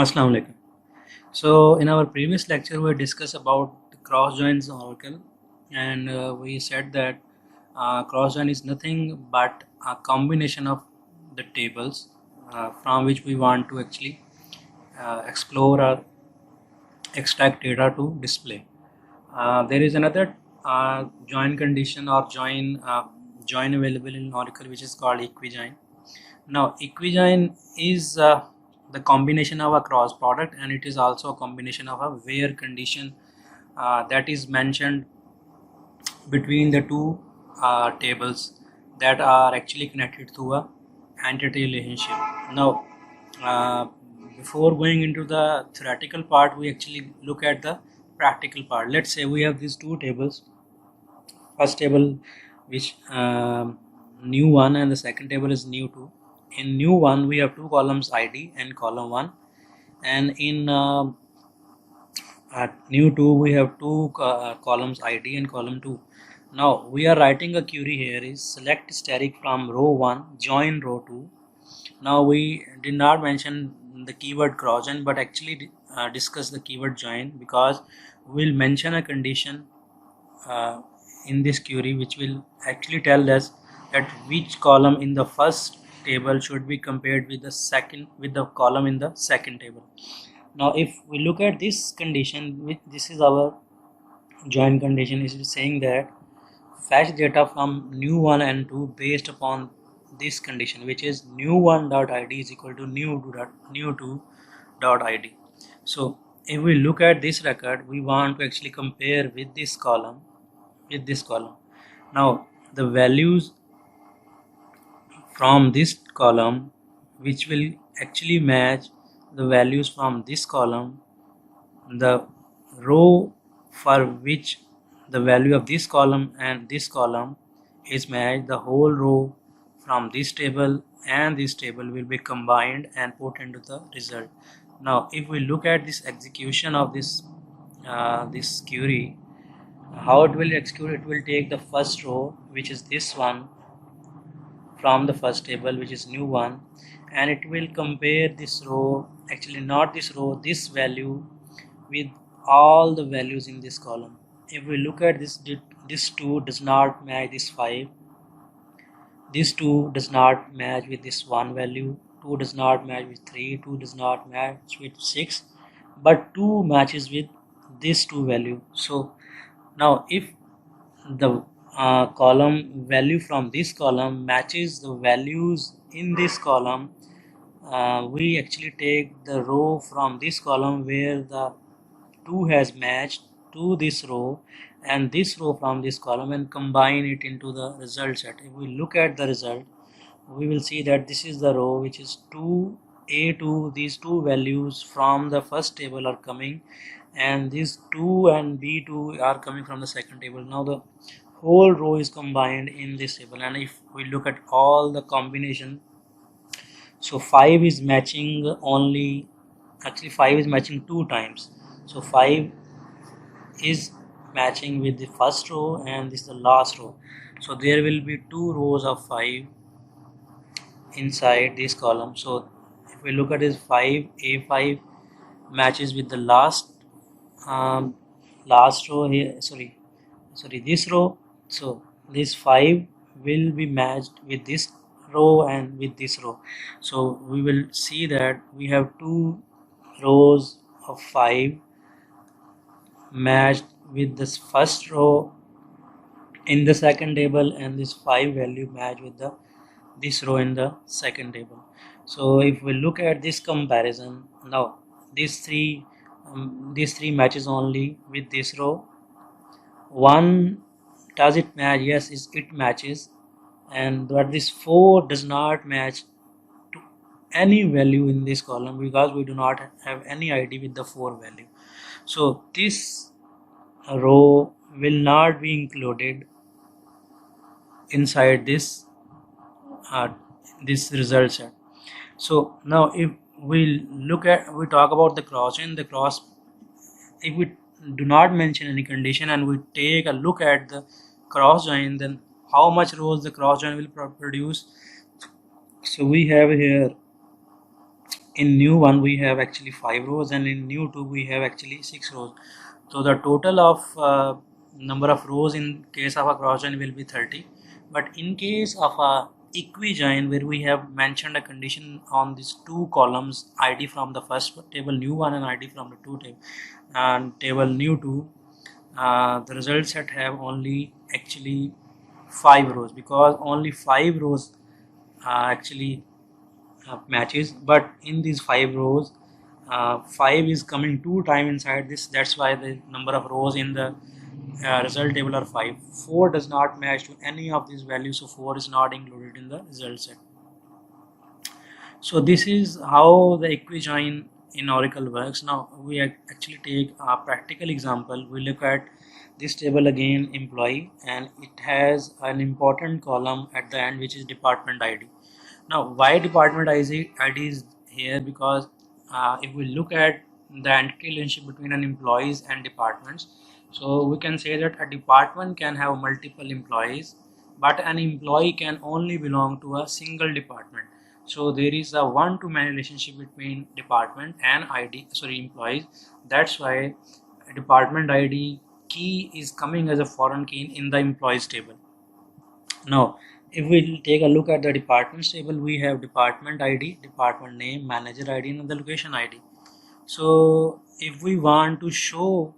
Assalamu alaikum. So in our previous lecture we discussed about cross joins in Oracle, and we said that cross join is nothing but a combination of the tables from which we want to actually explore or extract data to display. There is another join condition or join available in Oracle, which is called equijoin. Now, equijoin is the combination of a cross product, and it is also a combination of a where condition that is mentioned between the two tables that are actually connected through a entity relationship. Now, uh, before going into the theoretical part, we actually look at the practical part. Let's say we have these two tables. First table, which new one, and the second table is new two. In new one, we have two columns ID and column one, and in at new 2 we have two columns ID and column 2. Now we are writing a query here is select static from row 1 join row 2. Now we did not mention the keyword cross join, but actually discuss the keyword join, because we'll mention a condition uh, in this query which will actually tell us that which column in the first table should be compared with the second with the column in the second table. Now if we look at this condition, which this is our join condition, is saying that fetch data from new 1 and 2 based upon this condition, which is new1 dot id is equal to new2 dot id. So if we look at this record, we want to actually compare with this column. Now the values from this column, which will actually match the values from this column, the row for which the value of this column and this column is matched, the whole row from this table and this table will be combined and put into the result. Now if we look at this execution of this query, how it will execute, it will take the first row, which is this one, from the first table, which is new one, and it will compare this row, actually not this row, this value with all the values in this column. If we look at this 2 does not match this 5, this 2 does not match with this 1 value, 2 does not match with 3, 2 does not match with 6, but 2 matches with this 2 value. So now if the column value from this column matches the values in this column, we actually take the row from this column where the 2 has matched to this row and this row from this column and combine it into the result set. If we look at the result, we will see that this is the row which is 2 A2. These two values from the first table are coming, and these 2 and B2 are coming from the second table. Now the whole row is combined in this table, and if we look at all the combination, so 5 is matching only, actually 5 is matching 2 times. So 5 is matching with the first row and this is the last row. So there will be 2 rows of 5 inside this column. So if we look at this 5, A5 matches with the um, last row here, sorry this row. So this 5 will be matched with this row and with this row. So we will see that we have 2 rows of 5 matched with this first row in the second table, and this 5 value match with the this row in the second table. So if we look at this comparison, now these three matches only with this row. One, does it match? Yes, it matches, and but this 4 does not match to any value in this column because we do not have any ID with the 4 value. So this row will not be included inside uh, this result set. So now if we talk about the cross join, if we do not mention any condition and we take a look at the cross join, then how much rows the cross join will produce. So we have here in new one we have actually 5 rows, and in new 2 we have actually 6 rows. So the total of number of rows in case of a cross join will be 30. But in case of a equijoin, where we have mentioned a condition on these two columns, id from the first table new one and id from the two table and table new two, the result set have only actually 5 rows, because only 5 rows actually matches. But in these 5 rows, 5 is coming 2 times inside this, that's why the number of rows in the result table are 5. 4 does not match to any of these values, so 4 is not included in the result set. So this is how the equijoin in Oracle works. Now we actually take a practical example. We look at this table again, employee, and it has an important column at the end which is department ID. Now why department ID is here? Because if we look at the entity relationship between an employees and departments, so we can say that a department can have multiple employees, but an employee can only belong to a single department. So there is a one-to-many relationship between department and employees. That's why department ID key is coming as a foreign key in the employees table. Now if we take a look at the departments table, we have department ID, department name, manager ID, and the location ID. So if we want to show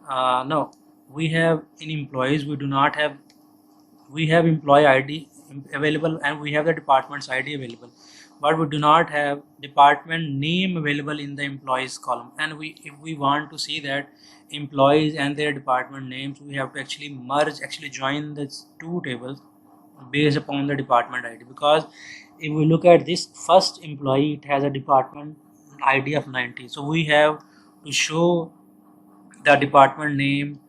no, we have in employees, we have employee ID available, and we have the department's ID available, but we do not have department name available in the employees column. And if we want to see that employees and their department names, we have to actually join these two tables based upon the department ID. Because if we look at this first employee, it has a department ID of 90, so we have to show the department name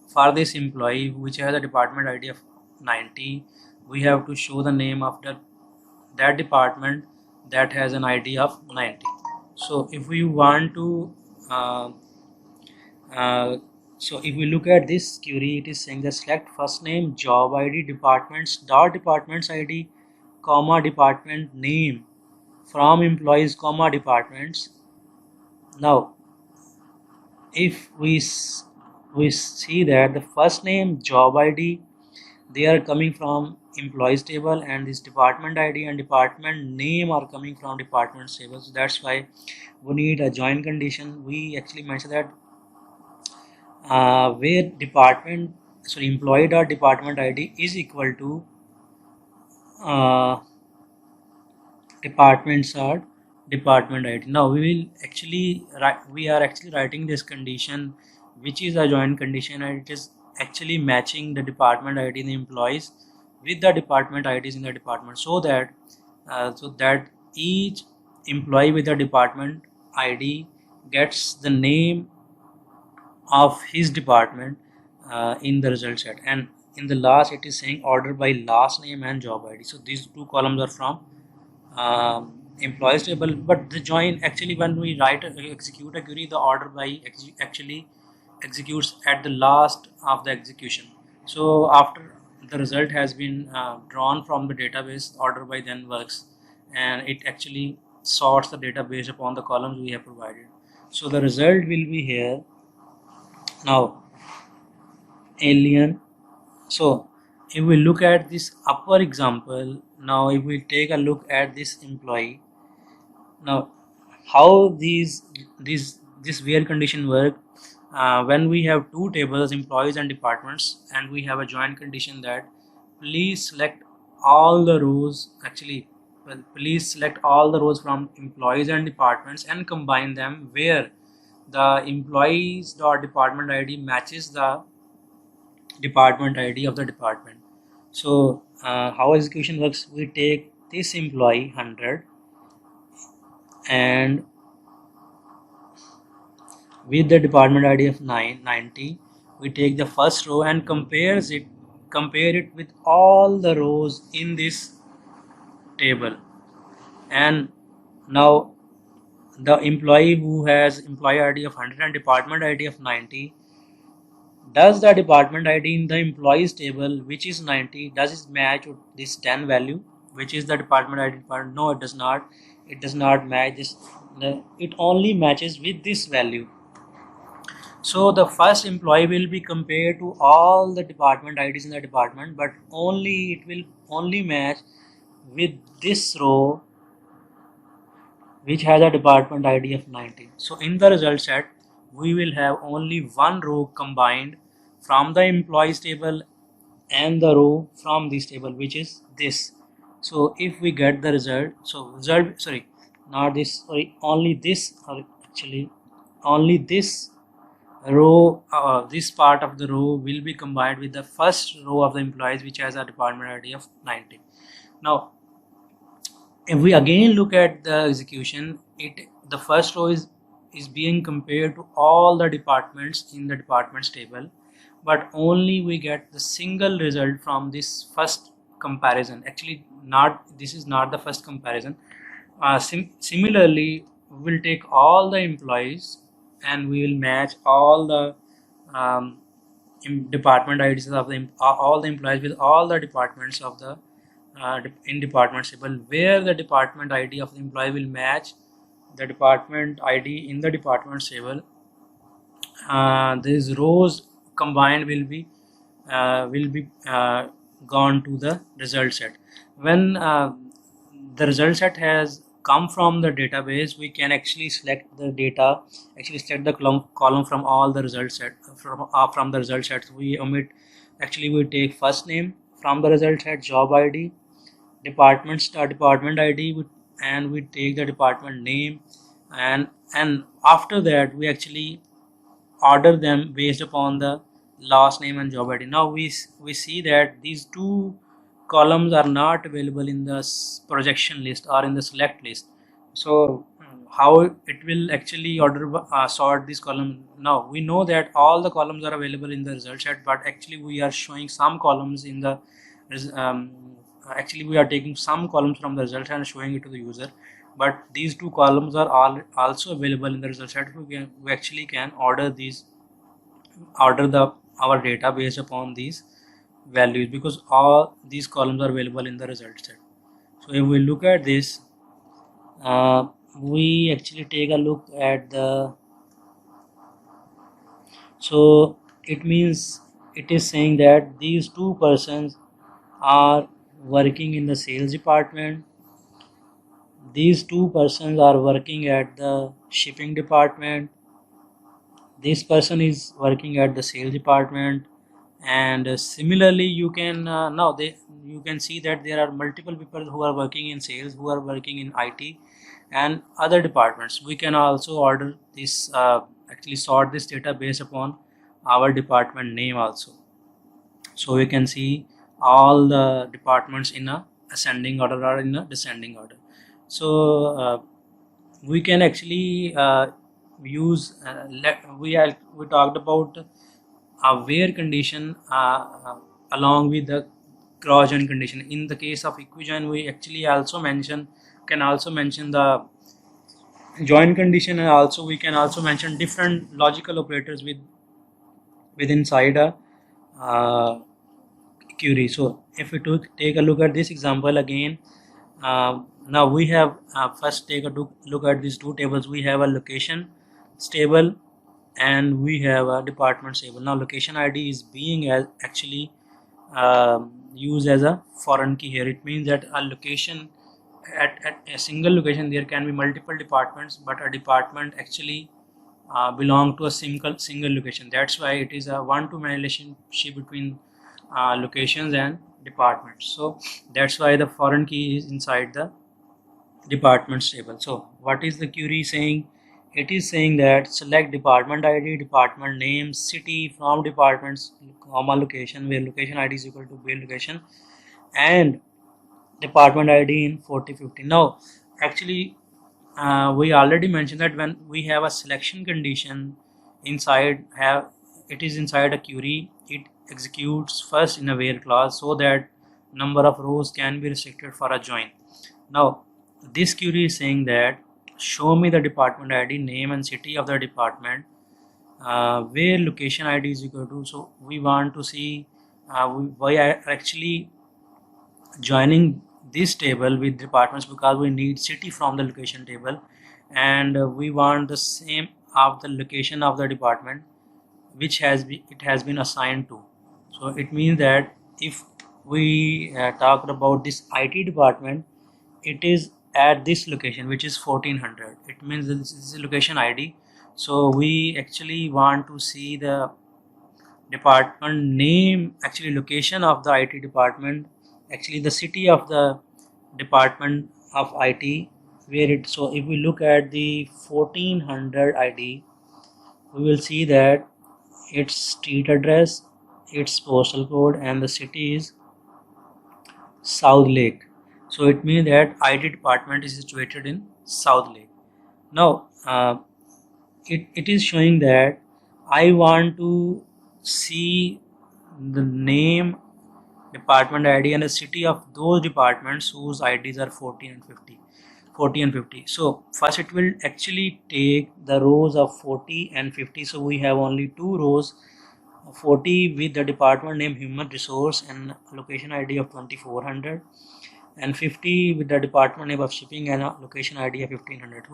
for this employee which has a department ID of 90. We have to show the name of that department that has an ID of 90. So if we want to uh, so if we look at this query, it is saying that select first name, job ID, departments ID, comma department name from employees, comma departments. Now if we see that the first name, job ID, they are coming from employees table, and this department ID and department name are coming from department table. So that's why we need a join condition. We actually mentioned that where employee dot department ID is equal to uh, departments are department ID. Now we are actually writing this condition, which is a joint condition, and it is actually matching the department ID in the employees with the department IDs in the department, so that each employee with the department ID gets the name of his department in the result set. And in the last, it is saying order by last name and job ID. So these two columns are from employees table. But the join, actually when we execute a query, the order by actually executes at the last of the execution. So after the result has been drawn from the database, order by then works, and it actually sorts the data based upon the columns we have provided. So the result will be here. Now alien. So if we look at this upper example, now if we take a look at this employee, now how this where condition work, when we have two tables, employees and departments, and we have a joint condition that please select all the rows, please select all the rows from employees and departments and combine them where the employees dot department ID matches the department ID of the department. So how execution works, we take this employee 100 and with the department ID of 990, we take the first row and compare it with all the rows in this table. And now the employee who has employee ID of 100 and department ID of 90, does the department ID in the employees table, which is 90, does it match with this 10 value, which is the department ID department? No, it does not. it does not match this, it only matches with this value. So the first employee will be compared to all the department IDs in the department, but only it will only match with this row which has a department ID of 19. So in the result set, we will have only one row combined from the employees table and the row from this table, which is this. So if we get the result, so result, sorry, not this, sorry, only this, or actually only this row, this part of the row will be combined with the first row of the employees which has a department ID of 19. Now if we again look at the execution, the first row is being compared to all the departments in the departments table, but only we get the single result from this first comparison. Actually, not, this is not the first comparison. Similarly, we will take all the employees and we will match all the department IDs of the all the employees with all the departments of the in department table, where the department ID of the employee will match the department ID in the department table. These rows combined will be gone to the result set. When the result set has come from the database, we can actually select the data, actually select the column from all the result set, from the result sets. We omit, actually we take first name from the result set, job ID, department ID, and we take the department name, and after that we actually order them based upon the last name and job ID. Now we see that these two columns are not available in the projection list or in the select list. So how it will actually order sort this column? Now we know that all the columns are available in the result set, but actually we are showing some columns in the actually we are taking some columns from the result and showing it to the user, but these two columns are all also available in the result set. We actually can order our data based upon these values, because all these columns are available in the result set. So if we look at this, we actually take a look at the, so it means it is saying that these two persons are working in the sales department, these two persons are working at the shipping department, this person is working at the sales department, and similarly you can you can see that there are multiple people who are working in sales, who are working in IT and other departments. We can also order this, actually sort this data based upon our department name also. So we can see all the departments in a ascending order or in a descending order. So we can actually use we talked about a where condition along with the cross join condition. In the case of equijoin, we actually also can also mention the join condition, and also we can also mention different logical operators inside a query. So if we take a look at this example again, now we have first take a look at these two tables. We have a location table and we have a department table. Now location ID is being actually used as a foreign key here. It means that a location, at a single location there can be multiple departments, but a department actually belong to a single location. That's why it is a one-to-many relationship between locations and departments. So that's why the foreign key is inside the departments table. So what is the query saying? It is saying that select department ID, department name, city from departments, comma location, where location ID is equal to where location, and department ID in 4050. Now actually we already mentioned that when we have a selection condition inside, it is inside a query, it executes first in a where clause so that number of rows can be restricted for a join. Now this query is saying that show me the department ID, name and city of the department, where location ID is equal to. So we want to see why are actually joining this table with departments because we need city from the location table, and we want the same of the location of the department which it has been assigned to. So it means that if we talked about this IT department, it is at this location which is 1400. It means this is the location ID. So we actually want to see the department name, actually location of the IT department, actually the city of the department of IT where it. So if we look at the 1400 ID, we will see that its street address, its postal code, and the city is South Lake. So it means that IT department is situated in South Lake. Now it is showing that I want to see the name, department ID, and the city of those departments whose IDs are 40 and 50. 40 and 50. So first it will actually take the rows of 40 and 50. So we have only two rows, 40 with the department name human resource and location ID of 2400, and 50 with the department name of shipping and a location ID of 1500.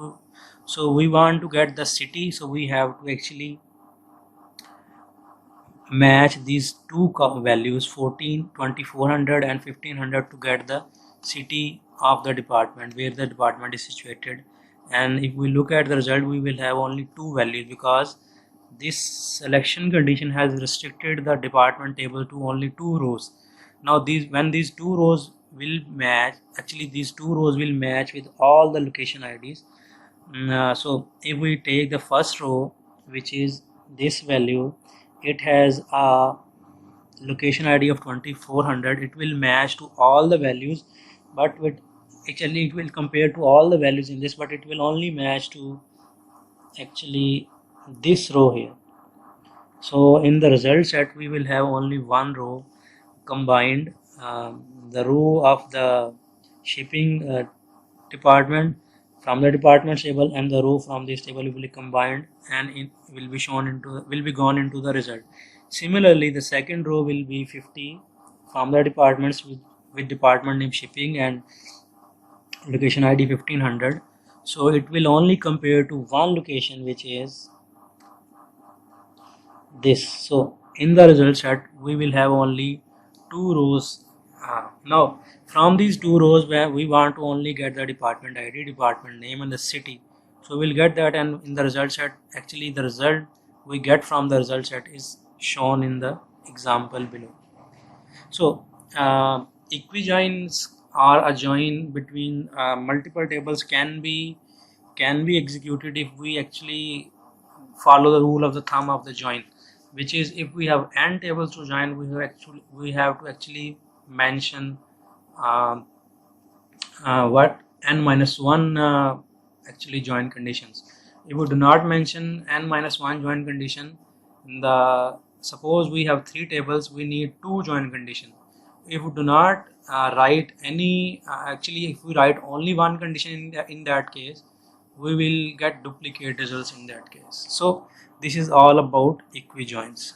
So we want to get the city, so we have to actually match these two values 14, 2400 and 1500 to get the city of the department where the department is situated. And if we look at the result, we will have only two values because this selection condition has restricted the department table to only two rows. Now when these two rows will match, actually these two rows will match with all the location IDs. So if we take the first row, which is this value, it has a location ID of 2400. It will match to all the values, but with actually it will compare to all the values in this, but it will only match to actually this row here. So in the result set we will have only one row combined, the row of the shipping department from the department table and the row from this table will be combined, and it will be shown into will be gone into the result. Similarly, the second row will be 50 from the departments with department name shipping and location ID 1500. So it will only compare to one location, which is this. So in the result set we will have only two rows. Now from these two rows where we want to only get the department ID, department name, and the city, so we'll get that, and in the result set actually the result we get from the result set is shown in the example below. So equijoins or a join between multiple tables can be executed if we actually follow the rule of the thumb of the join, which is if we have n tables to join, we have to actually mention what n minus 1 actually join conditions. If we do not mention n minus 1 join condition, suppose we have three tables, we need two join condition. If we do not write any, actually if we write only one condition in that case, we will get duplicate results in that case. So this is all about equijoins.